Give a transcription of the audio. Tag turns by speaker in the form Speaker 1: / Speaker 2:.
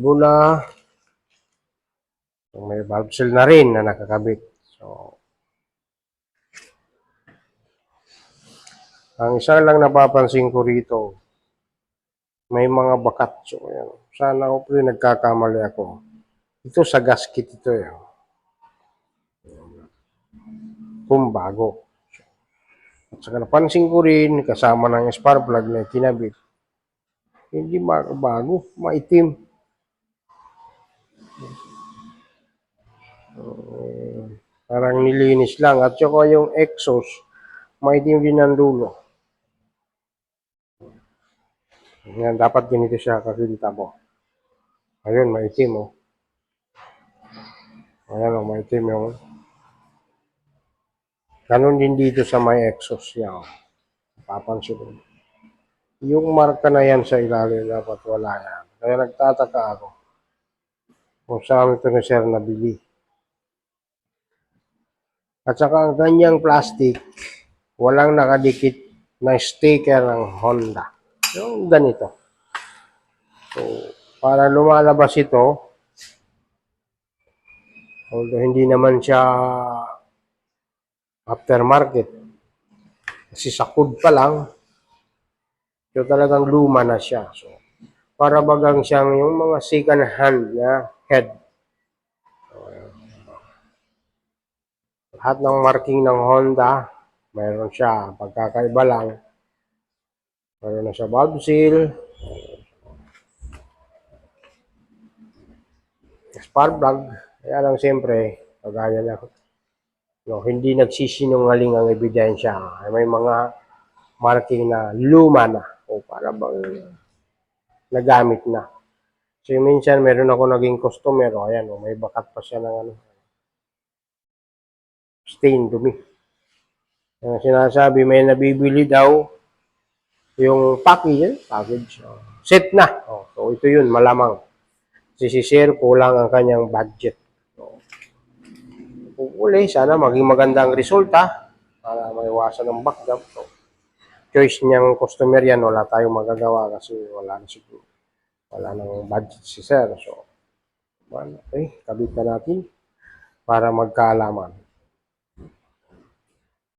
Speaker 1: tubo na. So, may valve seal na rin na nakakabit. So, ang isa lang napapansin ko rito, may mga bakat. So, ayan. Sana ako po nagkakamali ako. Ito sa gasket ito eh. Kung bago. At saka napansin ko rin, kasama ng spark plug na kinabit. Hindi bago, maitim. Parang nilinis lang. At saka yung exhaust, maitim din ang dulo. Yan, dapat ganito siya kakita mo. Ayun, maitim oh. Ayan oh, maitim yung. Ganon din dito sa may exhaust niya oh. Papansin ko. Yung marka na yan sa ilalim, dapat wala yan. Kaya nagtataka ako kung saan ito ni Sir nabili. At saka ang kanyang plastic, walang nakadikit na sticker ng Honda. Yung ganito. So, para lumalabas ito, although hindi naman siya aftermarket, kasi sa hood pa lang, so talagang luma na siya. So, para bagang siyang yung mga second hand na head. Lahat ng marking ng Honda, mayroon siya. Pagkakaiba lang, mayroon na siya valve seal, spark plug. Kaya lang siyempre, kagaya lang, no, hindi nagsisinungaling ang ebidensya. May mga marking na luma na o para bang nagamit na. So minsan meron ako naging customer, o ayan, o, may bakat pa siya ng ano, stain, dumi. Sinasabi may nabibili daw yung package. Set na. Oh, so ito yun, malamang. Si Sir, kulang ang kanyang budget. So, uli, sana maging maganda ang resulta para maiwasan ng backdrop. So, choice niyang customer yan, wala tayong magagawa kasi wala na siguro. Wala nang budget si Sir. So, okay, kabit na natin para magkaalaman.